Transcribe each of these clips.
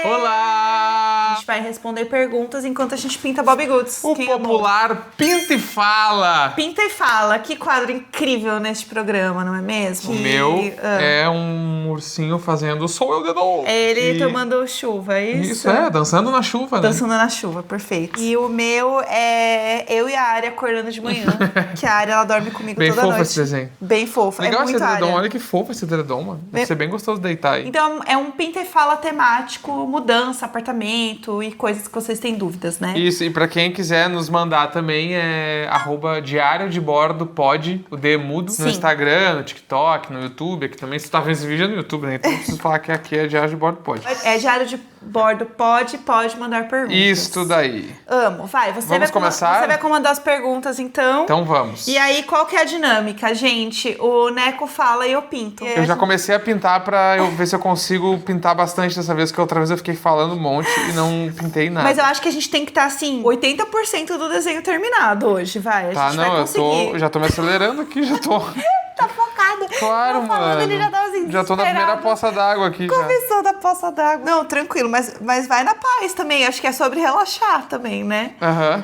Olá! A gente vai responder perguntas enquanto a gente pinta Bobbie Goods. O popular Pinta e Fala. Pinta e Fala, que quadro incrível neste programa, não é mesmo? O meu é um ursinho fazendo Sou Eu de novo. É ele tomando chuva, é isso? Isso, dançando na chuva, né? Dançando na chuva, perfeito. E o meu é eu e a Área acordando de manhã, que a Área, ela dorme comigo Bem toda fofo noite. esse desenho. Bem fofo, Legal é esse muito edredom, Área. olha que fofo esse edredom, mano. Deve ser bem gostoso deitar aí. Então, é um Pinta e Fala temático, mudança, apartamento e coisas que vocês têm dúvidas, né? Isso, e pra quem quiser nos mandar também é @diário de bordo pode, o D mudo, Sim. no Instagram, no TikTok, no YouTube, aqui também, se tu tá vendo esse vídeo é no YouTube, né? Então não preciso falar que aqui é diário de bordo pode. É diário de bordo, pode mandar perguntas. Isso daí. Amo, vai. Vamos começar? Você vai comandar as perguntas, então. Então vamos. E aí, qual que é a dinâmica, gente? O Neco fala e eu pinto. Eu já comecei a pintar pra eu ver se eu consigo pintar bastante dessa vez, que outra vez eu fiquei falando um monte e não pintei nada. Mas eu acho que a gente tem que estar, assim, 80% do desenho terminado hoje, vai. A gente vai conseguir. Já tô me acelerando aqui, já tô... Tá focado. Claro, falando, mano. ele já tava assim, Já tô na primeira desesperado. poça d'água aqui já. Começou da poça d'água. Não, tranquilo, mas vai na paz também. Acho que é sobre relaxar também, né? Aham.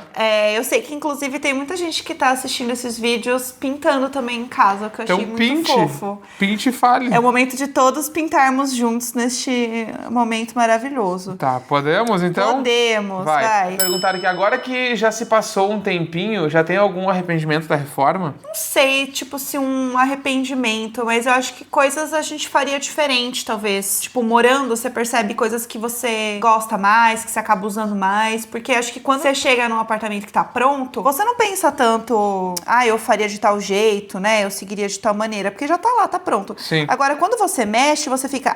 Eu sei que, inclusive, tem muita gente que tá assistindo esses vídeos pintando também em casa, o que eu achei Então muito fofo. pinte e fale. É o momento de todos pintarmos juntos neste momento maravilhoso. Tá, podemos então? Podemos, vai. Perguntaram aqui, agora que já se passou um tempinho, já tem algum arrependimento da reforma? Não sei, tipo, se um arrependimento, mas eu acho que coisas a gente faria diferente, talvez. Tipo, morando, você percebe coisas que você gosta mais, que você acaba usando mais, porque acho que quando você chega num apartamento que tá pronto, você não pensa tanto, eu faria de tal jeito, né? Eu seguiria de tal maneira, porque já tá lá, tá pronto. Sim. Agora, quando você mexe, você fica,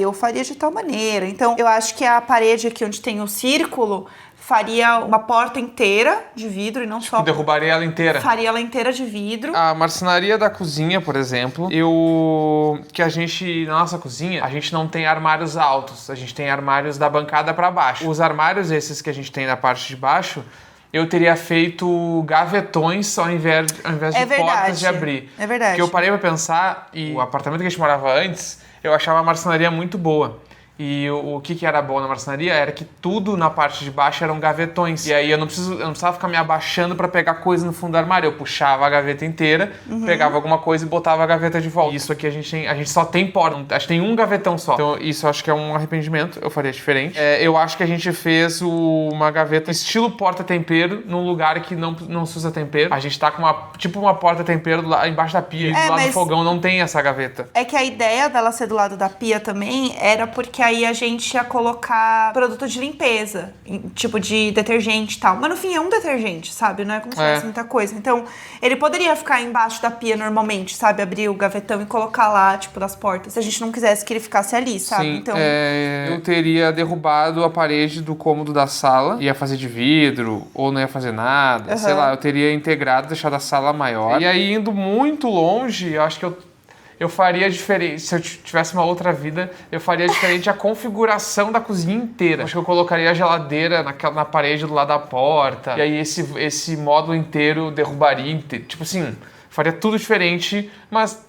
eu faria de tal maneira. Então, eu acho que a parede aqui onde tem o círculo faria uma porta inteira de vidro e não só... Derrubaria ela inteira. Faria ela inteira de vidro. A marcenaria da cozinha, por exemplo, na nossa cozinha, a gente não tem armários altos, a gente tem armários da bancada pra baixo. Os armários esses que a gente tem na parte de baixo, eu teria feito gavetões ao invés de portas de abrir. É verdade. Porque eu parei pra pensar, e o apartamento que a gente morava antes, eu achava a marcenaria muito boa. E o que era bom na marcenaria era que tudo na parte de baixo eram gavetões. E aí eu não precisava ficar me abaixando pra pegar coisa no fundo do armário. Eu puxava a gaveta inteira, pegava alguma coisa e botava a gaveta de volta. Isso aqui a gente só tem porta. Acho que tem um gavetão só. Então isso eu acho que é um arrependimento. Eu faria diferente. Eu acho que a gente fez uma gaveta estilo porta-tempero num lugar que não se usa tempero. A gente tá com uma porta-tempero lá embaixo da pia. E do lado do fogão não tem essa gaveta. É que a ideia dela ser do lado da pia também era porque aí a gente ia colocar produto de limpeza, tipo de detergente e tal. Mas no fim é um detergente, sabe? Não é como se fosse muita coisa. Então, ele poderia ficar embaixo da pia normalmente, sabe? Abrir o gavetão e colocar lá, tipo, das portas. Se a gente não quisesse que ele ficasse ali, sabe? Sim, então, eu teria derrubado a parede do cômodo da sala, ia fazer de vidro, ou não ia fazer nada, sei lá, eu teria integrado, deixado a sala maior. E aí, indo muito longe, eu acho que eu faria diferente. Se eu tivesse uma outra vida, eu faria diferente a configuração da cozinha inteira. Acho que eu colocaria a geladeira na parede do lado da porta. E aí esse módulo inteiro derrubaria. Tipo assim, faria tudo diferente, mas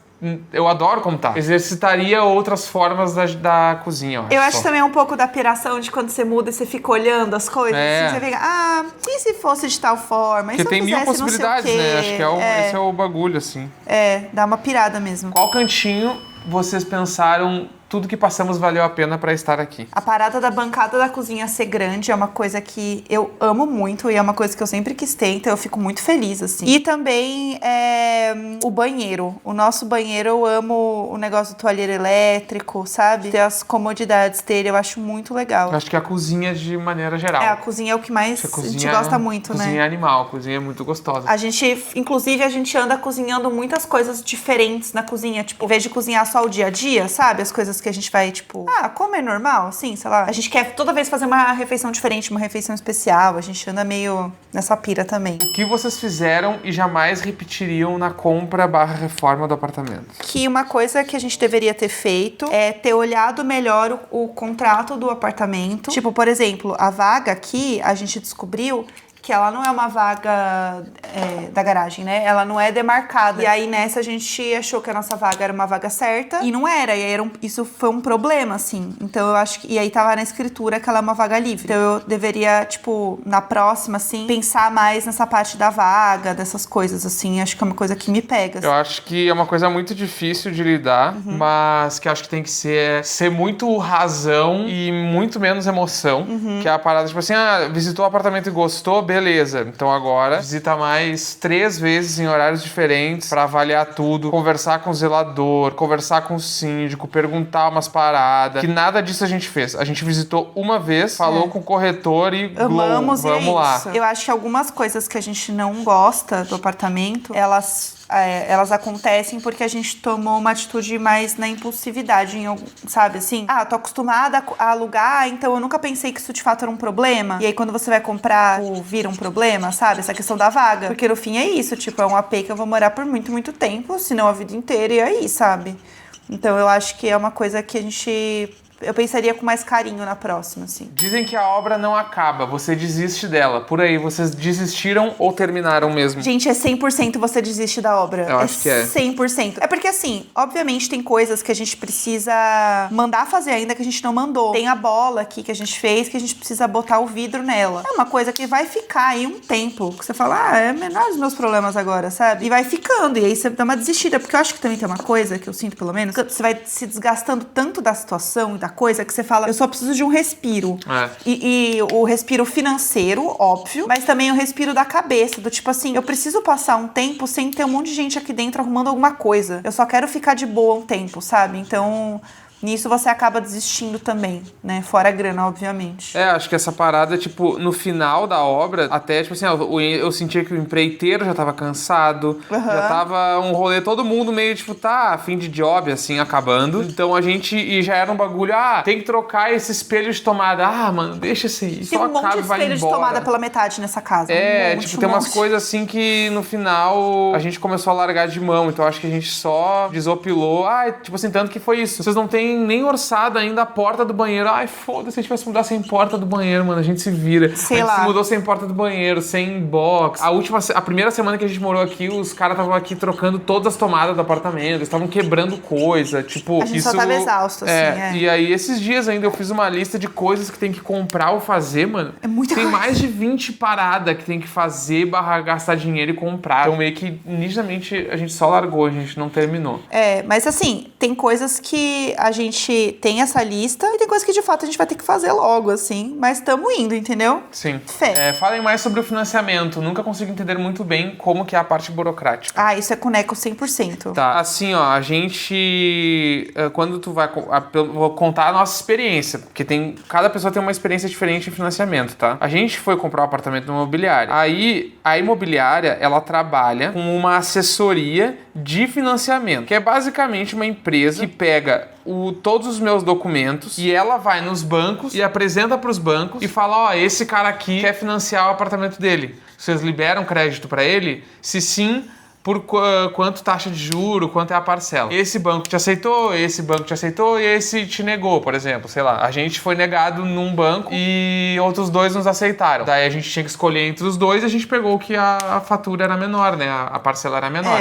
eu adoro como tá. Exercitaria outras formas da cozinha, eu acho também um pouco da piração de quando você muda e você fica olhando as coisas. Assim, você fica, e se fosse de tal forma? Porque tem mil possibilidades, né? Acho que esse é o bagulho, assim. Dá uma pirada mesmo. Qual cantinho vocês pensaram tudo que passamos valeu a pena pra estar aqui? A parada da bancada da cozinha ser grande é uma coisa que eu amo muito e é uma coisa que eu sempre quis ter, então eu fico muito feliz, assim. E também o banheiro. O nosso banheiro, eu amo o negócio do toalheiro elétrico, sabe? Ter as comodidades dele, eu acho muito legal. Eu acho que a cozinha de maneira geral. A cozinha é o que mais a gente gosta muito, né? Cozinha é animal, a cozinha é muito gostosa. Inclusive, a gente anda cozinhando muitas coisas diferentes na cozinha, tipo, em vez de cozinhar só o dia a dia, sabe? As coisas que a gente vai, tipo, como é normal, assim, sei lá. A gente quer toda vez fazer uma refeição diferente, uma refeição especial. A gente anda meio nessa pira também. O que vocês fizeram e jamais repetiriam na compra/reforma do apartamento? Que uma coisa que a gente deveria ter feito é ter olhado melhor o contrato do apartamento. Tipo, por exemplo, a vaga aqui, a gente descobriu porque ela não é uma vaga da garagem, né? Ela não é demarcada. E aí, nessa, a gente achou que a nossa vaga era uma vaga certa e não era. E aí, isso foi um problema, assim. Então, eu acho que... E aí, tava na escritura que ela é uma vaga livre. Então, eu deveria, tipo, na próxima, assim, pensar mais nessa parte da vaga, dessas coisas, assim. Acho que é uma coisa que me pega. Eu acho que é uma coisa muito difícil de lidar, mas que acho que tem que ser muito razão e muito menos emoção. Que é a parada, tipo assim, visitou o apartamento e gostou, beleza. Então agora visita mais 3 vezes em horários diferentes pra avaliar tudo, conversar com o zelador, conversar com o síndico, perguntar umas paradas. Que nada disso a gente fez. A gente visitou uma vez, falou com o corretor e amamos, vamos e é lá. Isso. Eu acho que algumas coisas que a gente não gosta do apartamento, elas acontecem porque a gente tomou uma atitude mais na impulsividade, sabe, assim? Tô acostumada a alugar, então eu nunca pensei que isso de fato era um problema. E aí quando você vai comprar, vira um problema, sabe? Essa questão da vaga. Porque no fim é isso, tipo, é um AP que eu vou morar por muito, muito tempo, se não a vida inteira, e aí, sabe? Então eu acho que é uma coisa que eu pensaria com mais carinho na próxima, assim. Dizem que a obra não acaba, você desiste dela. Por aí, vocês desistiram ou terminaram mesmo? Gente, é 100% você desiste da obra. Eu acho que é. 100%. É porque, assim, obviamente tem coisas que a gente precisa mandar fazer ainda que a gente não mandou. Tem a bola aqui que a gente fez, que a gente precisa botar o vidro nela. É uma coisa que vai ficar aí um tempo. Que você fala, é menor dos meus problemas agora, sabe? E vai ficando. E aí você dá uma desistida. Porque eu acho que também tem uma coisa que eu sinto, pelo menos, que você vai se desgastando tanto da situação e da coisa que você fala, eu só preciso de um respiro. E o respiro financeiro, óbvio, mas também o respiro da cabeça, do tipo assim, eu preciso passar um tempo sem ter um monte de gente aqui dentro arrumando alguma coisa. Eu só quero ficar de boa um tempo, sabe? Então... Nisso você acaba desistindo também, né? Fora a grana, obviamente. Acho que essa parada, tipo, no final da obra, até, tipo assim, eu sentia que o empreiteiro já tava cansado, já tava um rolê, todo mundo meio, tipo, fim de job, assim, acabando. Então a gente, e já era um bagulho, tem que trocar esse espelho de tomada. Mano, deixa esse aí, só acaba e vai embora. Tem um monte de espelho de tomada pela metade nessa casa. Tem umas coisas assim que no final a gente começou a largar de mão, então acho que a gente só desopilou. Tipo assim, tanto que foi isso. Vocês não têm nem orçada ainda a porta do banheiro. Foda-se, se a gente tivesse mudar sem porta do banheiro, mano, a gente se vira. Sei lá. A gente se mudou sem porta do banheiro, sem box. A primeira semana que a gente morou aqui, os caras estavam aqui trocando todas as tomadas do apartamento, eles estavam quebrando coisa, tipo... A gente só tava exausto, assim, E aí, esses dias ainda, eu fiz uma lista de coisas que tem que comprar ou fazer, mano. É muita Tem coisa. mais de 20 paradas que tem que fazer, gastar dinheiro e comprar. Então, meio que, nitidamente, a gente só largou, a gente não terminou. Mas assim, tem coisas que a gente tem essa lista e tem coisas que, de fato, a gente vai ter que fazer logo, assim. Mas estamos indo, entendeu? Sim. Fé. Falem mais sobre o financiamento. Nunca consigo entender muito bem como que é a parte burocrática. Isso é com Neco 100%. Tá, assim, a gente... Quando tu vai... Vou contar a nossa experiência, porque cada pessoa tem uma experiência diferente em financiamento, tá? A gente foi comprar um apartamento numa imobiliária. Aí, a imobiliária, ela trabalha com uma assessoria de financiamento, que é basicamente uma empresa que pega todos os meus documentos e ela vai nos bancos e apresenta para os bancos e fala, esse cara aqui quer financiar o apartamento dele. Vocês liberam crédito para ele? Se sim, por quanto taxa de juro, quanto é a parcela. Esse banco te aceitou, esse banco te aceitou e esse te negou, por exemplo. Sei lá, a gente foi negado num banco e outros 2 nos aceitaram. Daí a gente tinha que escolher entre os 2 e a gente pegou que a fatura era menor, né? A parcela era menor.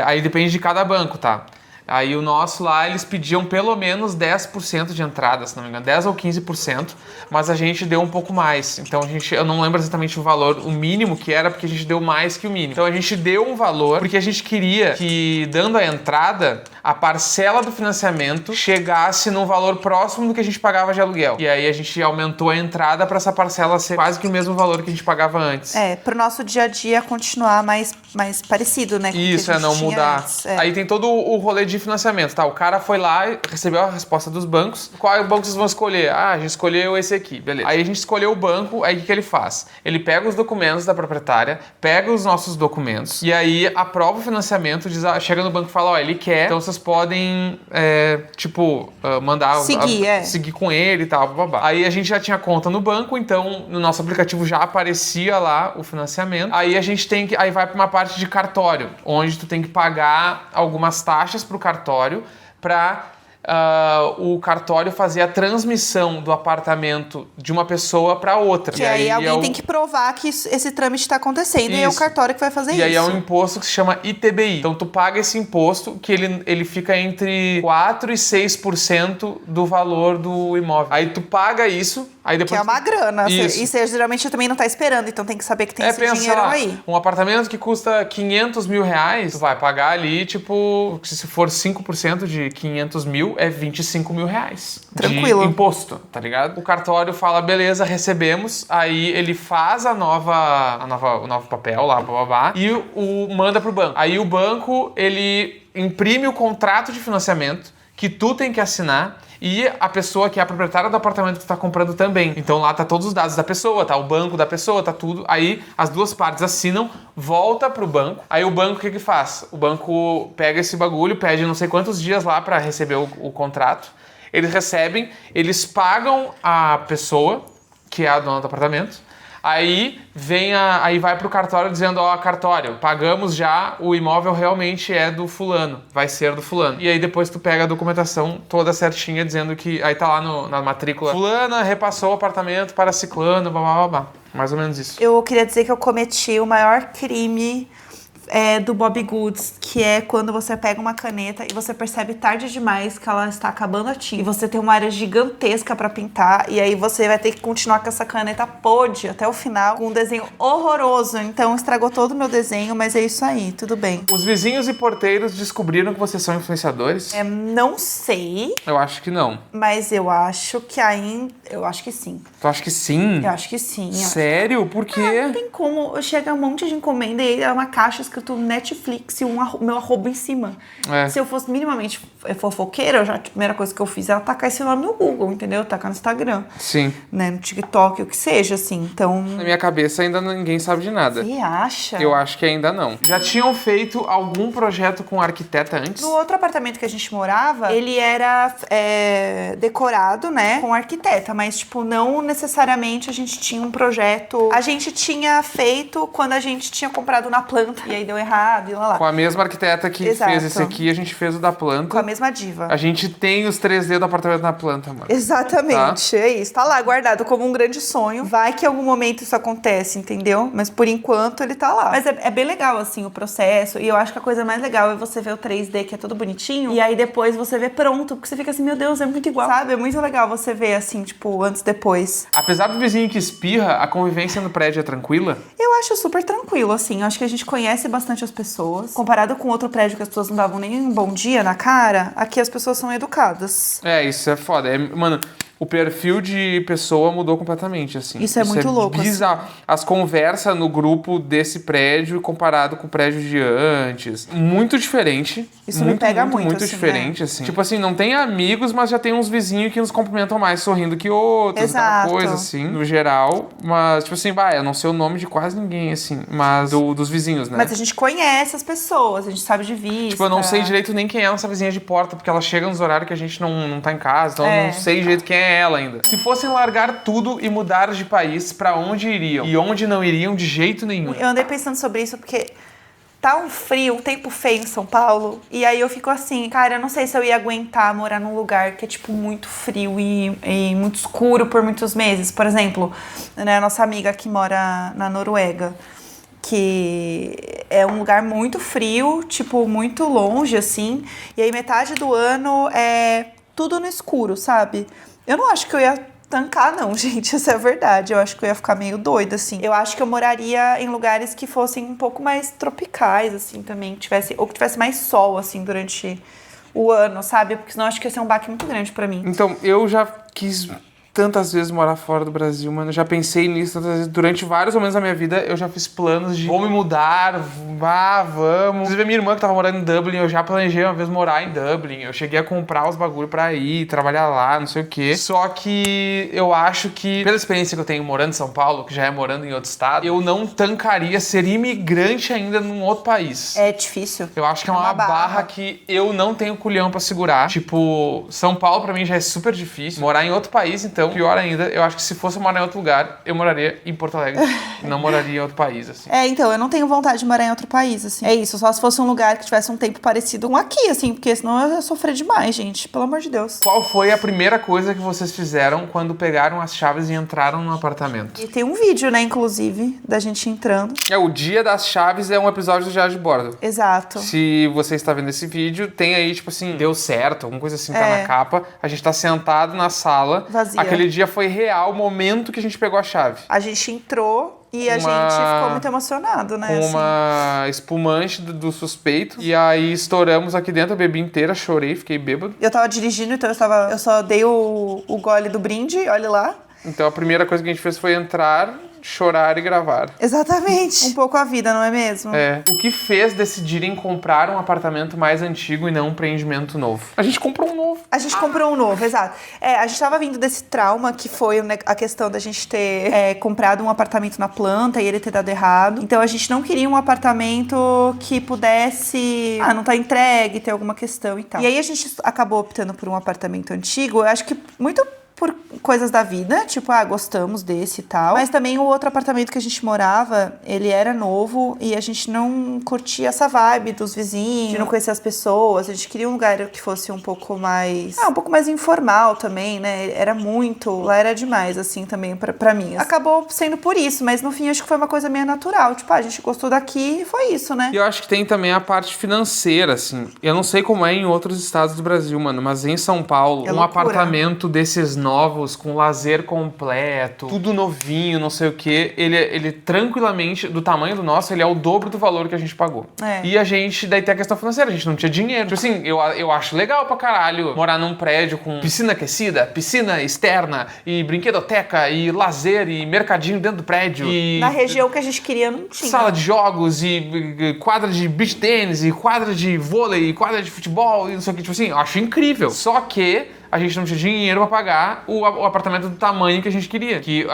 Aí depende de cada banco, tá? Aí o nosso lá, eles pediam pelo menos 10% de entrada, se não me engano, 10 ou 15%, mas a gente deu um pouco mais. Então eu não lembro exatamente o valor, o mínimo que era, porque a gente deu mais que o mínimo. Então a gente deu um valor, porque a gente queria que, dando a entrada, a parcela do financiamento chegasse num valor próximo do que a gente pagava de aluguel. E aí a gente aumentou a entrada para essa parcela ser quase que o mesmo valor que a gente pagava antes. Pro nosso dia a dia continuar mais parecido, né? Isso, não mudar. Antes. Aí tem todo o rolê de financiamento, tá? O cara foi lá, recebeu a resposta dos bancos. Qual banco vocês vão escolher? A gente escolheu esse aqui, beleza. Aí a gente escolheu o banco, aí o que ele faz? Ele pega os documentos da proprietária, pega os nossos documentos e aí aprova o financiamento, chega no banco e fala, ele quer, então vocês podem, mandar... Seguir com ele e tal, babá. Aí a gente já tinha conta no banco, então no nosso aplicativo já aparecia lá o financiamento. Aí a gente aí vai para uma parte de cartório, onde tu tem que pagar algumas taxas pro cartório para o cartório fazia a transmissão do apartamento de uma pessoa para outra. Que aí alguém tem que provar que esse trâmite está acontecendo e é o cartório que vai fazer isso. E aí é um imposto que se chama ITBI. Então tu paga esse imposto que ele fica entre 4% e 6% do valor do imóvel. Aí tu paga isso, aí depois... Que é uma grana. Isso. E você geralmente também não tá esperando, então tem que saber que tem esse dinheiro lá, aí. Um apartamento que custa 500 mil reais, tu vai pagar ali, tipo, se for 5% de 500 mil, é 25 mil reais. Tranquilo. De imposto, tá ligado? O cartório fala, beleza, recebemos, aí ele faz o novo papel lá, blá, blá, blá, e manda pro banco. Aí o banco, ele imprime o contrato de financiamento que tu tem que assinar e a pessoa que é a proprietária do apartamento que tu tá comprando também. Então lá tá todos os dados da pessoa, tá o banco da pessoa, tá tudo. Aí as duas partes assinam, volta pro banco. Aí o banco o que faz? O banco pega esse bagulho, pede não sei quantos dias lá pra receber o contrato. Eles recebem, eles pagam a pessoa, que é a dona do apartamento. Aí vai pro cartório dizendo, cartório, pagamos já, o imóvel realmente é do fulano, vai ser do fulano. E aí depois tu pega a documentação toda certinha dizendo que, aí tá lá na matrícula, fulana repassou o apartamento para ciclano, blá, blá, blá, blá. Mais ou menos isso. Eu queria dizer que eu cometi o maior crime do Bobbie Goods, que é quando você pega uma caneta e você percebe tarde demais que ela está acabando a tinta. E você tem uma área gigantesca pra pintar, e aí você vai ter que continuar com essa caneta podre até o final, com um desenho horroroso. Então estragou todo o meu desenho, mas é isso aí, tudo bem. Os vizinhos e porteiros descobriram que vocês são influenciadores? Não sei. Eu acho que não. Mas eu acho que ainda... Eu acho que sim. Tu acha que sim? Eu acho que sim. Sério? Por quê? Não tem como. Chega um monte de encomenda e é uma caixa escrito Netflix e meu arroba em cima. Se eu fosse minimamente fofoqueira, a primeira coisa que eu fiz era tacar esse nome no Google, entendeu? Tacar no Instagram. Sim. Né? No TikTok, o que seja, assim. Então... Na minha cabeça ainda ninguém sabe de nada. Você acha? Eu acho que ainda não. Já tinham feito algum projeto com arquiteta antes? No outro apartamento que a gente morava, ele era decorado, né, com arquiteta, mas, tipo, não necessariamente a gente tinha um projeto. A gente tinha feito quando a gente tinha comprado na planta, e aí deu errado, e lá. Com a mesma arquiteta que fez esse aqui, a gente fez o da planta. Com a mesma diva. A gente tem os 3D do apartamento na planta, mano. Exatamente, é isso. Tá lá, guardado como um grande sonho. Vai que em algum momento isso acontece, entendeu? Mas por enquanto ele tá lá. Mas é bem legal, assim, o processo. E eu acho que a coisa mais legal é você ver o 3D, que é todo bonitinho, e aí depois você vê pronto, porque você fica assim, meu Deus, é muito igual. Sabe? É muito legal você ver, assim, tipo, antes e depois. Apesar do vizinho que espirra, a convivência no prédio é tranquila? Eu acho super tranquilo, assim. Eu acho que a gente conhece bastante as pessoas. Comparado com outro prédio que as pessoas não davam nem um bom dia na cara, aqui as pessoas são educadas. Isso é foda. Mano, o perfil de pessoa mudou completamente, assim. Isso é muito louco. Bizarro. Assim. As conversas no grupo desse prédio comparado com o prédio de antes. Muito diferente. Isso me pega muito, muito assim, diferente, assim. Tipo assim, não tem amigos, mas já tem uns vizinhos que nos cumprimentam mais sorrindo que outros. Exato. Aquela coisa, assim, no geral. Mas, tipo assim, eu não sei o nome de quase ninguém, assim. Mas dos vizinhos, né? Mas a gente conhece as pessoas, a gente sabe de vista. Tipo, eu não sei direito nem quem é essa vizinha de porta, porque ela chega nos horários que a gente não tá em casa, então eu não sei direito quem é ela ainda. Se fossem largar tudo e mudar de país, pra onde iriam? E onde não iriam de jeito nenhum? Eu andei pensando sobre isso porque tá um frio, um tempo feio em São Paulo, e aí eu fico assim, cara, eu não sei se eu ia aguentar morar num lugar que é, tipo, muito frio e muito escuro por muitos meses. Por exemplo, né, a nossa amiga que mora na Noruega, que é um lugar muito frio, tipo, muito longe, assim, e aí metade do ano é tudo no escuro, sabe? Eu não acho que eu ia tancar, não, gente, essa é a verdade. Eu acho que eu ia ficar meio doida, assim. Eu acho que eu moraria em lugares que fossem um pouco mais tropicais, assim, também, que tivesse mais sol, assim, durante o ano, sabe? Porque senão eu acho que ia ser um baque muito grande pra mim. Então, eu já quis tantas vezes morar fora do Brasil, mano. Eu já pensei nisso tantas vezes. Durante vários momentos da minha vida, eu já fiz planos de vou me mudar, vamos. Inclusive, a minha irmã que tava morando em Dublin, eu já planejei uma vez morar em Dublin. Eu cheguei a comprar os bagulho pra ir, trabalhar lá, não sei o quê. Só que eu acho que, pela experiência que eu tenho morando em São Paulo, que já é morando em outro estado, eu não tancaria ser imigrante ainda num outro país. É difícil. Eu acho que é uma barra que eu não tenho culhão pra segurar. Tipo, São Paulo pra mim já é super difícil. Morar em outro país, então, Então, pior ainda, eu acho que se fosse morar em outro lugar, eu moraria em Porto Alegre. Não moraria em outro país, assim. Então, eu não tenho vontade de morar em outro país, assim. É isso, só se fosse um lugar que tivesse um tempo parecido com aqui, assim, porque senão eu ia sofrer demais, gente. Pelo amor de Deus. Qual foi a primeira coisa que vocês fizeram quando pegaram as chaves e entraram no apartamento? E tem um vídeo, né, inclusive, da gente entrando. O dia das chaves é um episódio do Diário de Bordo. Exato. Se você está vendo esse vídeo, tem aí, tipo assim, deu certo, alguma coisa assim, tá na capa. A gente tá sentado na sala. Vazia. Aquele dia foi real, o momento que a gente pegou a chave. A gente entrou e a gente ficou muito emocionado, né? Com uma espumante do suspeito. E aí estouramos aqui dentro, eu bebi inteira, chorei, fiquei bêbado. Eu tava dirigindo, então eu só dei o gole do brinde, olha lá. Então a primeira coisa que a gente fez foi entrar, chorar e gravar. Exatamente. Um pouco a vida, não é mesmo? O que fez decidirem comprar um apartamento mais antigo e não um empreendimento novo? A gente comprou um novo. A gente comprou um novo, exato. A gente tava vindo desse trauma que foi, né, a questão da gente ter comprado um apartamento na planta e ele ter dado errado. Então a gente não queria um apartamento que pudesse... não tá entregue, ter alguma questão e tal. E aí a gente acabou optando por um apartamento antigo. Eu acho que muito por coisas da vida, tipo, gostamos desse e tal. Mas também o outro apartamento que a gente morava, ele era novo e a gente não curtia essa vibe dos vizinhos, de não conhecer as pessoas. A gente queria um lugar que fosse um pouco mais... um pouco mais informal também, né? Era muito... Lá era demais, assim, também pra mim. Acabou sendo por isso, mas no fim acho que foi uma coisa meio natural. Tipo, a gente gostou daqui e foi isso, né? E eu acho que tem também a parte financeira, assim. Eu não sei como é em outros estados do Brasil, mano, mas em São Paulo, um apartamento desses novos, com lazer completo, tudo novinho, não sei o que, ele tranquilamente, do tamanho do nosso, ele é o dobro do valor que a gente pagou. E a gente, daí tem a questão financeira, a gente não tinha dinheiro. Tipo assim, eu acho legal pra caralho morar num prédio com piscina aquecida, piscina externa, e brinquedoteca, e lazer, e mercadinho dentro do prédio. E na região que a gente queria não tinha. Sala de jogos, e quadra de beach tênis, e quadra de vôlei, e quadra de futebol, e não sei o que, tipo assim, eu acho incrível. Só que a gente não tinha dinheiro pra pagar o apartamento do tamanho que a gente queria. Que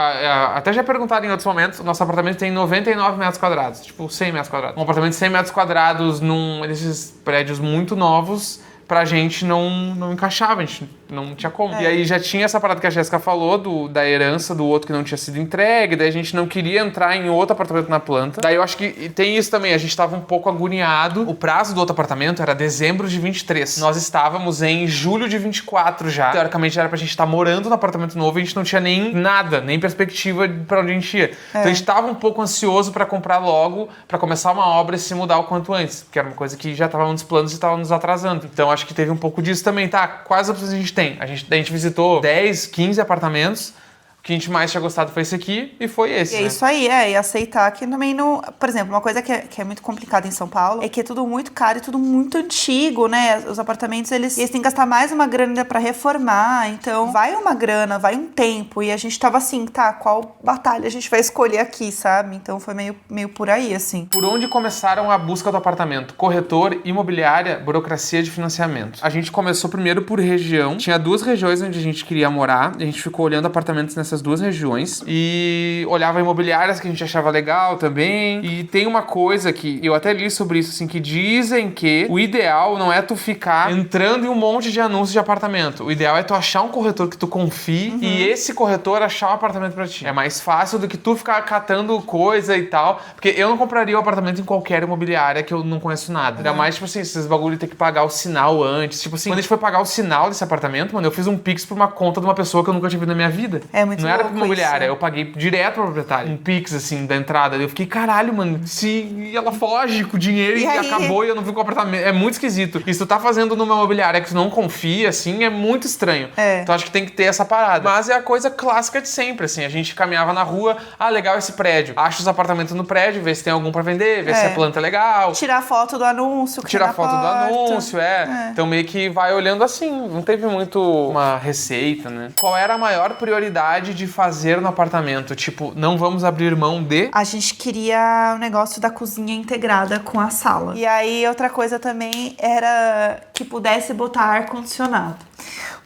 até já perguntaram em outros momentos, o nosso apartamento tem 99 metros quadrados, tipo 100 metros quadrados. Um apartamento de 100 metros quadrados num desses prédios muito novos, pra gente não encaixava, a gente não tinha como. E aí já tinha essa parada que a Jéssica falou, da herança do outro que não tinha sido entregue, daí a gente não queria entrar em outro apartamento na planta. Daí eu acho que tem isso também, a gente tava um pouco agoniado. O prazo do outro apartamento era dezembro de 23. Nós estávamos em julho de 24 já. Teoricamente era pra gente estar morando no apartamento novo e a gente não tinha nem nada, nem perspectiva pra onde a gente ia. Então a gente tava um pouco ansioso pra comprar logo, pra começar uma obra e se mudar o quanto antes, porque era uma coisa que já tava nos planos e tava nos atrasando. Então acho que teve um pouco disso também, tá? Quais opções a gente tem? A gente visitou 10, 15 apartamentos. O que a gente mais tinha gostado foi esse aqui e foi esse, e é isso aí, e aceitar que também não... Por exemplo, uma coisa que é muito complicada em São Paulo é que é tudo muito caro e tudo muito antigo, né? Os apartamentos, eles têm que gastar mais uma grana pra reformar, então vai uma grana, vai um tempo, e a gente tava assim, tá, qual batalha a gente vai escolher aqui, sabe? Então foi meio por aí, assim. Por onde começaram a busca do apartamento? Corretor, imobiliária, burocracia de financiamento. A gente começou primeiro por região, tinha 2 regiões onde a gente queria morar, a gente ficou olhando apartamentos nessas 2 regiões e olhava imobiliárias que a gente achava legal também. E tem uma coisa que eu até li sobre isso, assim, que dizem que o ideal não é tu ficar entrando em um monte de anúncios de apartamento. O ideal é tu achar um corretor que tu confie e esse corretor achar um apartamento pra ti. É mais fácil do que tu ficar catando coisa e tal, porque eu não compraria um apartamento em qualquer imobiliária que eu não conheço nada. Ainda mais, tipo assim, esses bagulho de ter que pagar o sinal antes. Tipo assim, quando a gente foi pagar o sinal desse apartamento, mano, eu fiz um Pix por uma conta de uma pessoa que eu nunca tive na minha vida. É muito não era pra imobiliária, isso. eu paguei direto pro proprietário. Um Pix, assim, da entrada. Eu fiquei, caralho, mano, se ela foge com o dinheiro e acabou e eu não fico com o apartamento. É muito esquisito. E se tu tá fazendo numa imobiliária que tu não confia, assim, é muito estranho. Então acho que tem que ter essa parada. Mas é a coisa clássica de sempre, assim. A gente caminhava na rua, legal esse prédio. Acha os apartamentos no prédio, vê se tem algum pra vender, vê se a planta é legal. Tirar foto do anúncio. Tirar foto do anúncio, Então meio que vai olhando assim. Não teve muito uma receita, né? Qual era a maior prioridade de fazer no apartamento? Tipo, não vamos abrir mão de... A gente queria o negócio da cozinha integrada com a sala. E aí, outra coisa também era que pudesse botar ar-condicionado.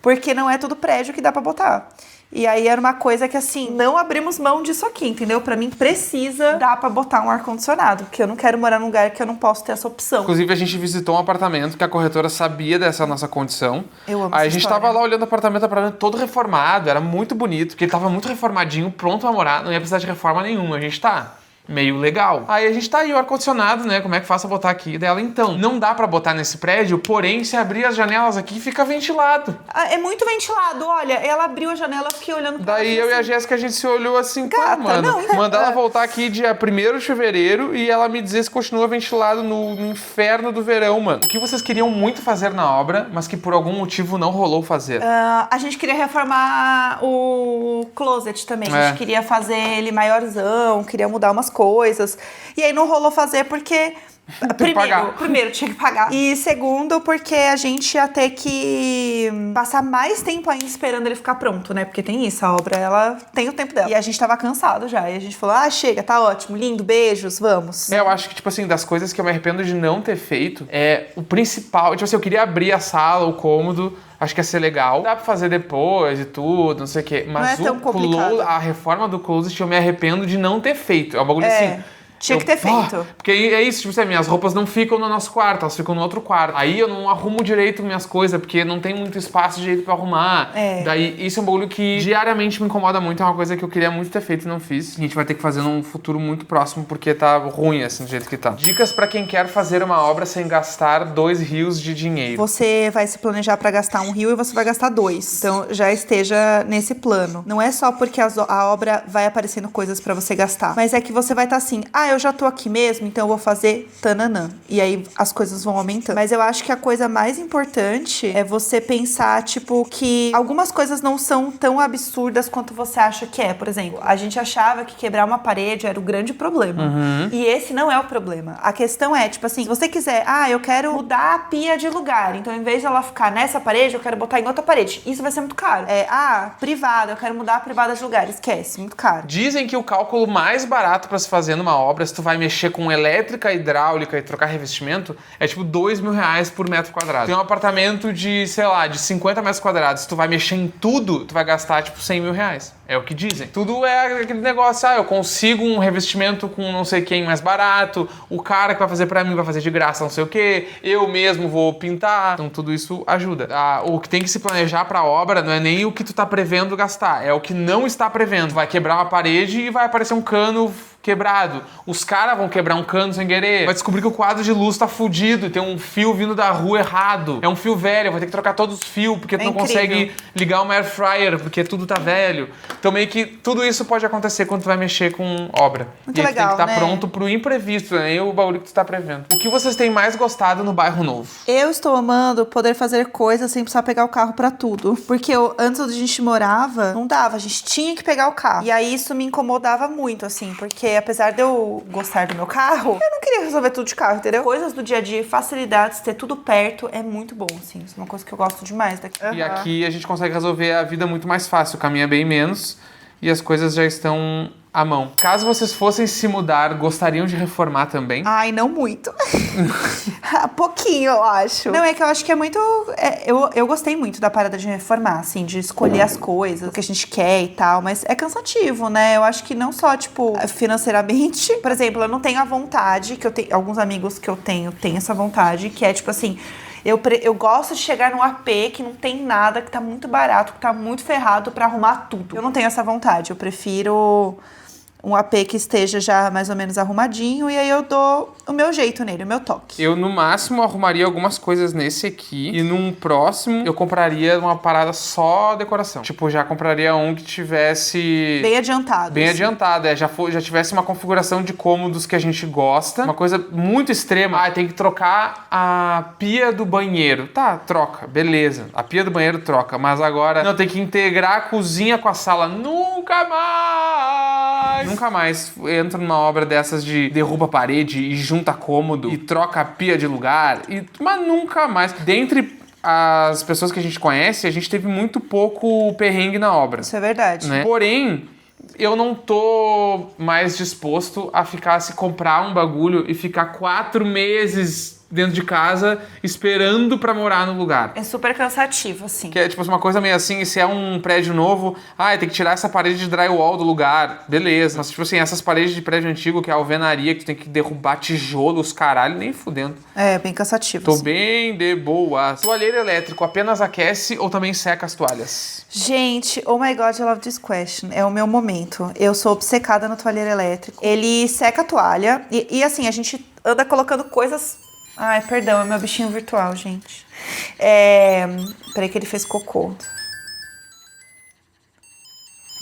Porque não é todo prédio que dá pra botar. E aí era uma coisa que, assim, não abrimos mão disso aqui, entendeu? Pra mim, precisa dar pra botar um ar-condicionado, porque eu não quero morar num lugar que eu não posso ter essa opção. Inclusive, a gente visitou um apartamento que a corretora sabia dessa nossa condição. Eu amo Aí essa a gente história. tava lá olhando o apartamento todo reformado, era muito bonito, porque ele tava muito reformadinho, pronto pra morar, não ia precisar de reforma nenhuma. A gente tá meio legal. Aí a gente tá aí, o ar-condicionado, né? Como é que faço pra botar aqui? Dela, então, não dá pra botar nesse prédio, porém, se abrir as janelas aqui, fica ventilado. É muito ventilado, olha, ela abriu a janela, eu fiquei olhando pra Daí ela, eu e a assim, Jéssica, a gente se olhou assim, Gata, pô, mano, não, mandar ela voltar aqui dia 1º de fevereiro e ela me dizer se continua ventilado no inferno do verão, mano. O que vocês queriam muito fazer na obra, mas que por algum motivo não rolou fazer? a gente queria reformar o closet também. A gente queria fazer ele maiorzão, queria mudar umas coisas. E aí não rolou fazer porque... Primeiro, tinha que pagar. E segundo, porque a gente ia ter que passar mais tempo ainda esperando ele ficar pronto, né? Porque tem isso, a obra, ela tem o tempo dela. E a gente tava cansado já. E a gente falou, chega, tá ótimo, lindo, beijos, vamos. Eu acho que, tipo assim, das coisas que eu me arrependo de não ter feito, o principal... Tipo assim, eu queria abrir a sala, o cômodo... Acho que ia ser legal. Dá pra fazer depois e tudo, não sei o quê. Mas não é tão complicado. A reforma do closet eu me arrependo de não ter feito. É um bagulho assim... Tinha que ter feito. Porque é isso, tipo assim, minhas roupas não ficam no nosso quarto, elas ficam no outro quarto. Aí eu não arrumo direito minhas coisas, porque não tem muito espaço direito pra arrumar. Daí isso é um bagulho que diariamente me incomoda muito, é uma coisa que eu queria muito ter feito e não fiz. A gente vai ter que fazer num futuro muito próximo, porque tá ruim assim, do jeito que tá. Dicas pra quem quer fazer uma obra sem gastar 2 rios de dinheiro. Você vai se planejar pra gastar 1 rio e você vai gastar 2. Então já esteja nesse plano. Não é só porque a obra vai aparecendo coisas pra você gastar, mas é que você vai estar assim, eu já tô aqui mesmo, então eu vou fazer tananã. E aí as coisas vão aumentando. Mas eu acho que a coisa mais importante é você pensar, tipo, que algumas coisas não são tão absurdas quanto você acha que é. Por exemplo, a gente achava que quebrar uma parede era o grande problema. E esse não é o problema. A questão é, tipo assim, se você quiser, eu quero mudar a pia de lugar, então em vez de ela ficar nessa parede, eu quero botar em outra parede. Isso vai ser muito caro. Privada, eu quero mudar a privada de lugar. Esquece, muito caro. Dizem que o cálculo mais barato pra se fazer numa obra, se tu vai mexer com elétrica, hidráulica e trocar revestimento, é tipo R$2.000 por metro quadrado. Tem um apartamento de, sei lá, de 50 metros quadrados, se tu vai mexer em tudo, tu vai gastar tipo R$100.000. É o que dizem. Tudo é aquele negócio, eu consigo um revestimento com não sei quem mais barato, o cara que vai fazer pra mim vai fazer de graça não sei o que, eu mesmo vou pintar. Então tudo isso ajuda. O que tem que se planejar pra obra não é nem o que tu tá prevendo gastar, é o que não está prevendo. Vai quebrar uma parede e vai aparecer um cano quebrado. Os caras vão quebrar um cano sem querer. Vai descobrir que o quadro de luz tá fudido e tem um fio vindo da rua errado. É um fio velho, vai ter que trocar todos os fios porque tu não consegue ligar uma air fryer porque tudo tá velho. Então meio que tudo isso pode acontecer quando tu vai mexer com obra. Muito e aí legal, tu tem que estar pronto pro imprevisto, né? E o bagulho que tu tá prevendo. O que vocês têm mais gostado no bairro novo? Eu estou amando poder fazer coisas sem precisar pegar o carro pra tudo. Porque antes onde a gente morava, não dava, a gente tinha que pegar o carro. E aí isso me incomodava muito, assim, porque apesar de eu gostar do meu carro, eu não queria resolver tudo de carro, entendeu? Coisas do dia a dia, facilidades, ter tudo perto é muito bom, assim. Isso é uma coisa que eu gosto demais daqui. E aqui a gente consegue resolver a vida muito mais fácil, caminha bem menos e as coisas já estão à mão. Caso vocês fossem se mudar, gostariam de reformar também? Ai, não muito. Pouquinho, eu acho. Não, é que eu acho que é muito... eu gostei muito da parada de reformar, assim, de escolher as coisas, o que a gente quer e tal, mas é cansativo, né? Eu acho que não só, tipo, financeiramente. Por exemplo, eu não tenho a vontade, que eu tenho... Alguns amigos que eu tenho têm essa vontade, que é, tipo assim... Eu gosto de chegar num AP que não tem nada, que tá muito barato, que tá muito ferrado pra arrumar tudo. Eu não tenho essa vontade, eu prefiro um AP que esteja já mais ou menos arrumadinho e aí eu dou o meu jeito nele, o meu toque. Eu, no máximo, arrumaria algumas coisas nesse aqui e num próximo eu compraria uma parada só decoração. Tipo, já compraria um que tivesse... Bem adiantado. Bem adiantado, já tivesse uma configuração de cômodos que a gente gosta. Uma coisa muito extrema. Tem que trocar a pia do banheiro. Tá, troca, beleza. A pia do banheiro troca, mas agora não, tem que integrar a cozinha com a sala. Nunca mais! Nunca mais entro numa obra dessas de derruba a parede e junta cômodo e troca a pia de lugar, mas nunca mais. Dentre as pessoas que a gente conhece, a gente teve muito pouco perrengue na obra. Isso é verdade. Né? Porém, eu não tô mais disposto a se comprar um bagulho e ficar 4 meses dentro de casa esperando pra morar no lugar. É super cansativo, assim. Que é tipo uma coisa meio assim, se é um prédio novo, tem que tirar essa parede de drywall do lugar, beleza. Mas tipo assim, essas paredes de prédio antigo, que é a alvenaria, que tu tem que derrubar tijolos, caralho, nem fudendo. É, bem cansativo. Tô bem de boa. Toalheiro elétrico apenas aquece ou também seca as toalhas? Gente, oh my god, I love this question. É o meu momento. Eu sou obcecada no toalheiro elétrico. Ele seca a toalha e assim, a gente anda colocando coisas... Ai, perdão, é meu bichinho virtual, gente. Peraí que ele fez cocô.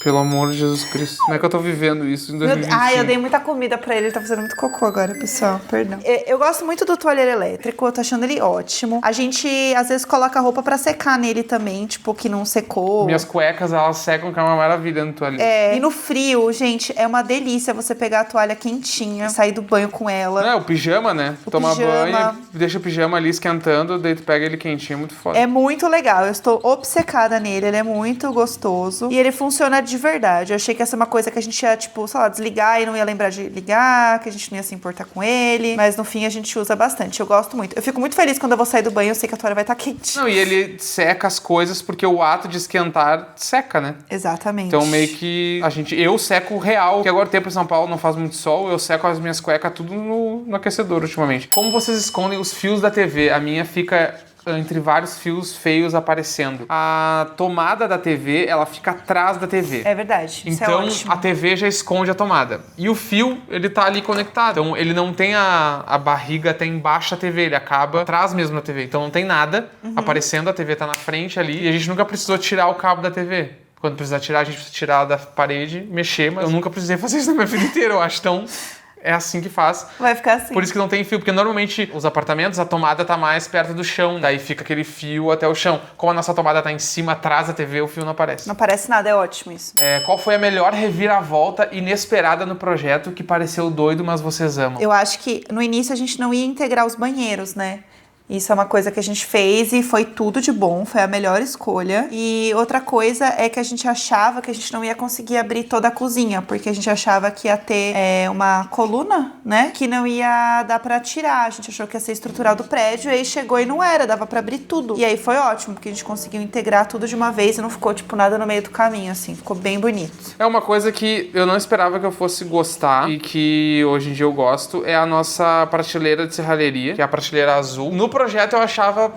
Pelo amor de Jesus Cristo. Como é que eu tô vivendo isso em 2025? Ai, eu dei muita comida pra ele tá fazendo muito cocô agora, pessoal. Perdão. Eu gosto muito do toalheiro elétrico, eu tô achando ele ótimo. A gente, às vezes, coloca roupa pra secar nele também, tipo, que não secou. Minhas cuecas, elas secam, que é uma maravilha no toalheiro. E no frio, gente, é uma delícia você pegar a toalha quentinha, sair do banho com ela. Não, o pijama, né? Toma banho, deixa o pijama ali esquentando, daí tu pega ele quentinho, é muito foda. É muito legal, eu estou obcecada nele, ele é muito gostoso. E ele funciona de verdade. Eu achei que essa é uma coisa que a gente ia, tipo, sei lá, desligar e não ia lembrar de ligar, que a gente não ia se importar com ele. Mas no fim a gente usa bastante. Eu gosto muito. Eu fico muito feliz quando eu vou sair do banho, eu sei que a toalha vai estar quente. Não, e ele seca as coisas porque o ato de esquentar seca, né? Exatamente. Então meio que eu seco real, porque agora o tempo em São Paulo não faz muito sol, eu seco as minhas cuecas tudo no aquecedor ultimamente. Como vocês escondem os fios da TV? A minha fica entre vários fios feios aparecendo. A tomada da TV, ela fica atrás da TV. É verdade. Então, isso é ótimo. a TV já esconde a tomada. E o fio, ele tá ali conectado. Então, ele não tem a barriga até embaixo da TV, ele acaba atrás mesmo da TV. Então, não tem nada aparecendo, a TV tá na frente ali. E a gente nunca precisou tirar o cabo da TV. Quando precisar tirar, a gente precisa tirar da parede, mexer. Mas eu nunca precisei fazer isso na minha vida inteira, eu acho. Então... é assim que faz. Vai ficar assim. Por isso que não tem fio, porque normalmente os apartamentos, a tomada tá mais perto do chão, daí fica aquele fio até o chão. Como a nossa tomada tá em cima, atrás da TV, o fio não aparece. Não aparece nada, é ótimo isso. Qual foi a melhor reviravolta inesperada no projeto que pareceu doido, mas vocês amam? Eu acho que no início a gente não ia integrar os banheiros, né? Isso é uma coisa que a gente fez e foi tudo de bom, foi a melhor escolha. E outra coisa é que a gente achava que a gente não ia conseguir abrir toda a cozinha, porque a gente achava que ia ter uma coluna, né, que não ia dar pra tirar. A gente achou que ia ser estrutural do prédio, e aí chegou e não era, dava pra abrir tudo. E aí foi ótimo, porque a gente conseguiu integrar tudo de uma vez e não ficou, tipo, nada no meio do caminho, assim. Ficou bem bonito. É uma coisa que eu não esperava que eu fosse gostar e que hoje em dia eu gosto, é a nossa prateleira de serralheria, que é a prateleira azul. No projeto eu achava,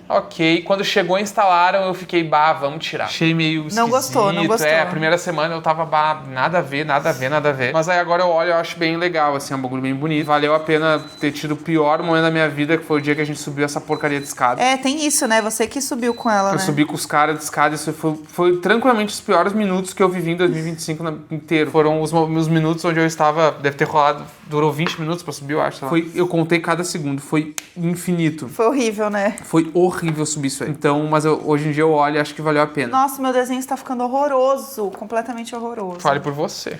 ok. Quando chegou e instalaram, eu fiquei, vamos tirar. Achei meio esquisito. Não gostou. A primeira semana eu tava, nada a ver. Mas aí agora eu olho e eu acho bem legal, assim, é um bagulho bem bonito. Valeu a pena ter tido o pior momento da minha vida, que foi o dia que a gente subiu essa porcaria de escada. Tem isso, né? Você que subiu com ela, né? Eu subi com os caras de escada, isso foi tranquilamente os piores minutos que eu vivi em 2025 inteiro. Foram os minutos onde eu estava, deve ter rolado, durou 20 minutos pra subir, eu acho. Eu contei cada segundo, foi infinito. Foi horrível, né? Foi horrível subir isso aí. Então, mas hoje em dia eu olho e acho que valeu a pena. Nossa, meu desenho está ficando horroroso. Completamente horroroso. Fale por você.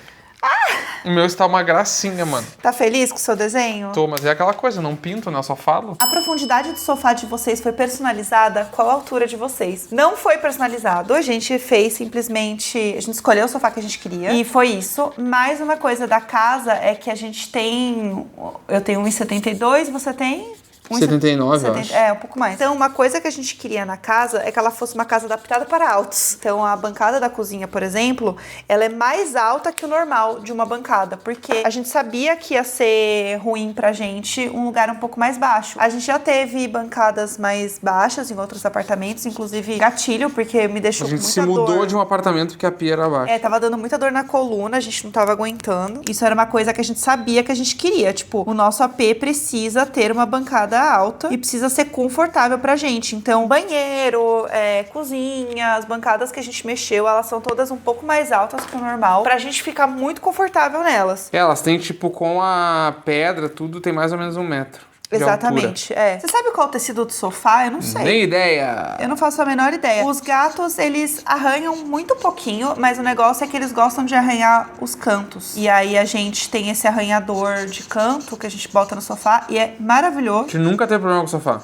O meu está uma gracinha, mano. Tá feliz com o seu desenho? Tô, mas é aquela coisa, eu não pinto, né? Eu só falo. A profundidade do sofá de vocês foi personalizada? Qual a altura de vocês? Não foi personalizado. A gente fez simplesmente... A gente escolheu o sofá que a gente queria. E foi isso. Mais uma coisa da casa é que a gente tem... Eu tenho 1,72, você tem... 79, eu acho. Um pouco mais. Então, uma coisa que a gente queria na casa é que ela fosse uma casa adaptada para altos. Então, a bancada da cozinha, por exemplo, ela é mais alta que o normal de uma bancada, porque a gente sabia que ia ser ruim pra gente um lugar um pouco mais baixo. A gente já teve bancadas mais baixas em outros apartamentos, inclusive gatilho, porque me deixou com muita dor. A gente se mudou de um apartamento porque a pia era baixa. Tava dando muita dor na coluna, a gente não tava aguentando. Isso era uma coisa que a gente sabia que a gente queria. Tipo, o nosso AP precisa ter uma bancada alta e precisa ser confortável pra gente. Então, banheiro, cozinha, as bancadas que a gente mexeu, elas são todas um pouco mais altas que o normal, pra gente ficar muito confortável nelas. Elas têm, tipo, com a pedra, tudo tem mais ou menos 1 metro. Exatamente, Você sabe qual é o tecido do sofá? Eu não sei. Nem ideia. Eu não faço a menor ideia. Os gatos, eles arranham muito pouquinho, mas o negócio é que eles gostam de arranhar os cantos. E aí a gente tem esse arranhador de canto que a gente bota no sofá e é maravilhoso. A gente nunca teve problema com o sofá.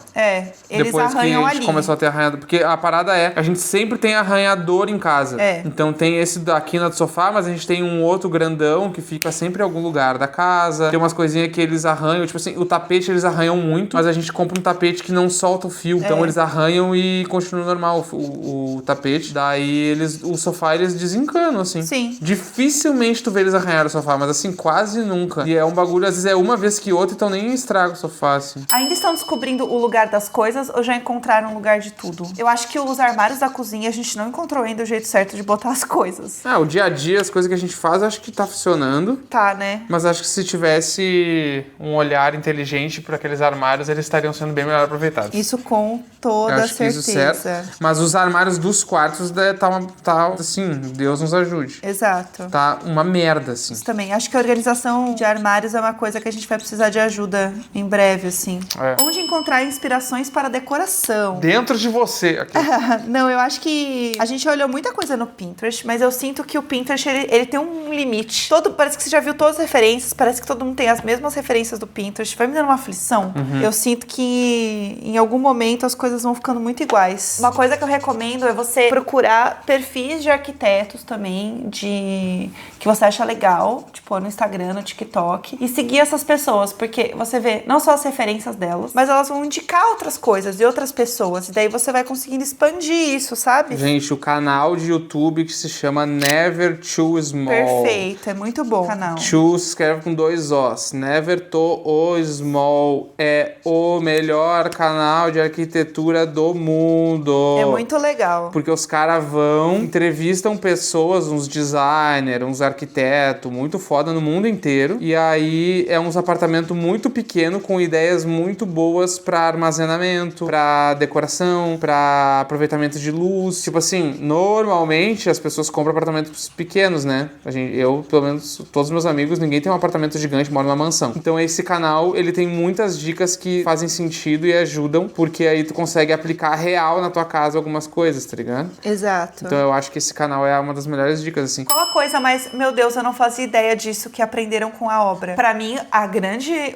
Eles depois arranham que a gente começou a ter arranhador. Porque a parada a gente sempre tem arranhador em casa. Então tem esse daqui do sofá, mas a gente tem um outro grandão que fica sempre em algum lugar da casa. Tem umas coisinhas que eles arranham, tipo assim, o tapete eles arranham arranham muito, mas a gente compra um tapete que não solta o fio. Então eles arranham e continua normal o tapete. Daí o sofá eles desencanam, assim. Sim. Dificilmente tu vê eles arranhar o sofá, mas assim, quase nunca. E é um bagulho, às vezes é uma vez que outra, então nem estraga o sofá, assim. Ainda estão descobrindo o lugar das coisas ou já encontraram o lugar de tudo? Eu acho que os armários da cozinha a gente não encontrou ainda o jeito certo de botar as coisas. O dia a dia, as coisas que a gente faz, acho que tá funcionando. Tá, né? Mas acho que se tivesse um olhar inteligente para aqueles armários, eles estariam sendo bem melhor aproveitados. Isso com toda certeza. Isso certo. Mas os armários dos quartos tá assim, Deus nos ajude. Exato. Tá uma merda, assim. Isso também. Acho que a organização de armários é uma coisa que a gente vai precisar de ajuda em breve, assim. Onde encontrar inspirações para decoração? Dentro de você. Aqui. Não, eu acho que a gente olhou muita coisa no Pinterest, mas eu sinto que o Pinterest, ele tem um limite. Parece que você já viu todas as referências, parece que todo mundo tem as mesmas referências do Pinterest. Vai me dando uma aflição. Eu sinto que em algum momento as coisas vão ficando muito iguais. Uma coisa que eu recomendo é você procurar perfis de arquitetos também, que você acha legal, tipo no Instagram, no TikTok, e seguir essas pessoas, porque você vê não só as referências delas, mas elas vão indicar outras coisas de outras pessoas, e daí você vai conseguindo expandir isso, sabe? Gente, o canal de YouTube que se chama Never Too Small. Perfeito, é muito bom o canal. Too se escreve com 2 Os. Never Too Small é o melhor canal de arquitetura do mundo. É muito legal. Porque os caras entrevistam pessoas, uns designers, uns arquitetos, muito foda no mundo inteiro. E aí é uns apartamentos muito pequenos com ideias muito boas pra armazenamento, pra decoração, pra aproveitamento de luz. Tipo assim, normalmente as pessoas compram apartamentos pequenos, né? Eu, pelo menos, todos os meus amigos, ninguém tem um apartamento gigante, mora numa mansão. Então esse canal, ele tem muitas dicas que fazem sentido e ajudam, porque aí tu consegue aplicar real na tua casa algumas coisas, tá ligado? Exato. Então eu acho que esse canal é uma das melhores dicas, assim. Qual a coisa mais, meu Deus, eu não fazia ideia disso que aprenderam com a obra? Pra mim,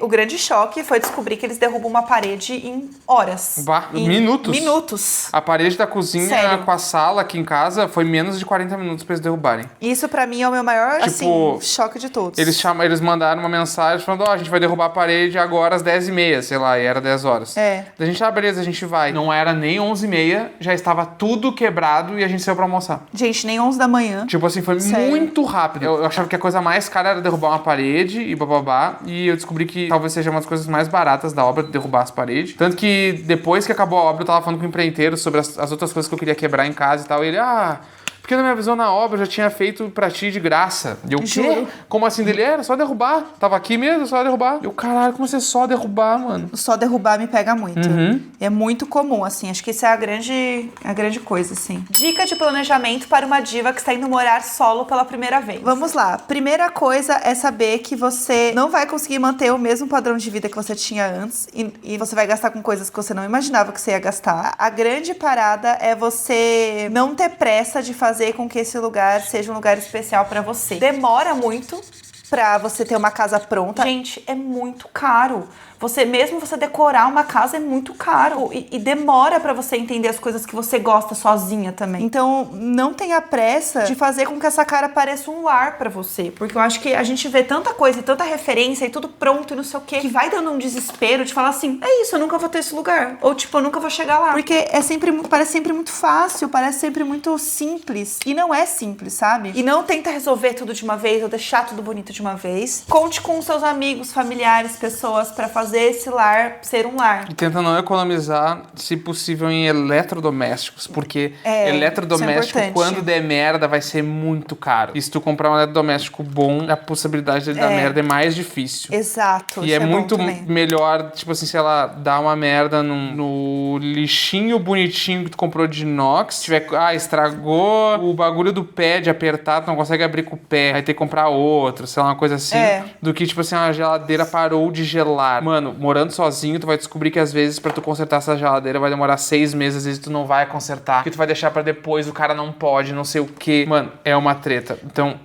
o grande choque foi descobrir que eles derrubam uma parede em horas. Minutos. Minutos. A parede da cozinha Sério? com a sala aqui em casa foi menos de 40 minutos pra eles derrubarem. Isso pra mim é o meu maior, choque de todos. Eles mandaram uma mensagem falando, a gente vai derrubar a parede agora às 10h30, sei lá, e era 10 horas. É. Daí a gente, beleza, a gente vai. Não era nem 11h30, já estava tudo quebrado e a gente saiu pra almoçar. Gente, nem 11 da manhã. Tipo assim, foi muito rápido. Eu achava que a coisa mais cara era derrubar uma parede e bababá, e eu descobri que talvez seja uma das coisas mais baratas da obra, derrubar as paredes. Tanto que depois que acabou a obra, eu tava falando com o empreiteiro sobre as outras coisas que eu queria quebrar em casa e tal, e ele, porque na minha visão na obra eu já tinha feito pra ti de graça. E eu, quê? Como assim dele? Era só derrubar. Tava aqui mesmo, só derrubar. Eu, caralho, como você só derrubar, mano? Só derrubar me pega muito. É muito comum, assim. Acho que isso é a grande coisa, assim. Dica de planejamento para uma diva que está indo morar solo pela primeira vez. Vamos lá. Primeira coisa é saber que você não vai conseguir manter o mesmo padrão de vida que você tinha antes e você vai gastar com coisas que você não imaginava que você ia gastar. A grande parada é você não ter pressa de fazer com que esse lugar seja um lugar especial pra você. Demora muito pra você ter uma casa pronta. Gente, é muito caro. Mesmo você decorar uma casa é muito caro. E demora pra você entender as coisas que você gosta sozinha também. Então, não tenha pressa de fazer com que essa cara pareça um lar pra você. Porque eu acho que a gente vê tanta coisa e tanta referência e tudo pronto e não sei o quê, que vai dando um desespero de falar assim, é isso, eu nunca vou ter esse lugar. Ou tipo, eu nunca vou chegar lá. Porque parece sempre muito fácil, parece sempre muito simples. E não é simples, sabe? E não tenta resolver tudo de uma vez ou deixar tudo bonito de uma vez. Conte com seus amigos, familiares, pessoas pra fazer esse lar ser um lar. E tenta não economizar, se possível, em eletrodomésticos, porque eletrodoméstico, quando der merda, vai ser muito caro. E se tu comprar um eletrodoméstico bom, a possibilidade de dar merda é mais difícil. Exato. E é muito melhor, tipo assim, sei lá, dar uma merda no lixinho bonitinho que tu comprou de inox, tiver, estragou o bagulho do pé de apertar, tu não consegue abrir com o pé, aí ter que comprar outro, sei lá, uma coisa assim, do que, tipo assim, a geladeira parou de gelar. Mano, morando sozinho, tu vai descobrir que às vezes pra tu consertar essa geladeira vai demorar 6 meses, às vezes tu não vai consertar, que tu vai deixar pra depois, o cara não pode, não sei o que. Mano, é uma treta. Então,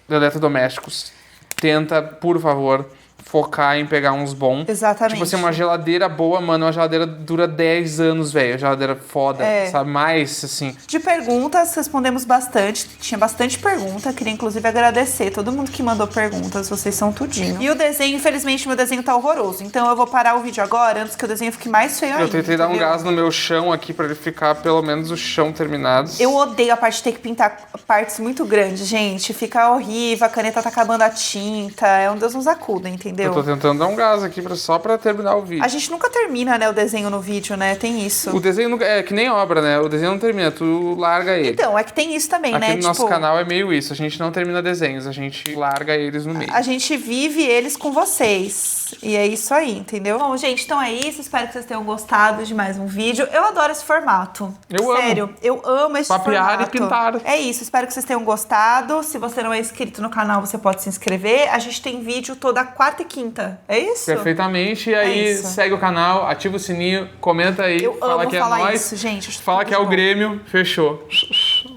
eletrodomésticos, tenta, por favor, focar em pegar uns bons. Exatamente. Tipo assim, uma geladeira boa, mano, uma geladeira dura 10 anos, velho. Uma geladeira foda, sabe? Mais, assim. De perguntas, respondemos bastante. Tinha bastante pergunta. Queria, inclusive, agradecer todo mundo que mandou perguntas. Vocês são tudinho. E o desenho, infelizmente, meu desenho tá horroroso. Então eu vou parar o vídeo agora, antes que o desenho fique mais feio ainda. Eu tentei dar um gás no meu chão aqui pra ele ficar, pelo menos, o chão terminado. Eu odeio a parte de ter que pintar partes muito grandes, gente. Fica horrível, a caneta tá acabando a tinta. É um Deus nos acuda, entendeu? Eu tô tentando dar um gás aqui só pra terminar o vídeo. A gente nunca termina, né, o desenho no vídeo, né? Tem isso. O desenho nunca, é que nem obra, né? O desenho não termina, tu larga ele. Então, é que tem isso também, aqui né? no nosso canal é meio isso, a gente não termina desenhos, a gente larga eles no meio. A gente vive eles com vocês. E é isso aí, entendeu? Bom, gente, então é isso. Espero que vocês tenham gostado de mais um vídeo. Eu adoro esse formato. Sério, eu amo esse papear formato. E pintar. É isso, espero que vocês tenham gostado. Se você não é inscrito no canal, você pode se inscrever. A gente tem vídeo toda quarta e quinta. É isso? Perfeitamente. E aí, segue o canal, ativa o sininho, comenta aí. Eu fala amo que falar é nóis. isso, gente. Fala que é o Grêmio. Fechou.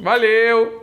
Valeu!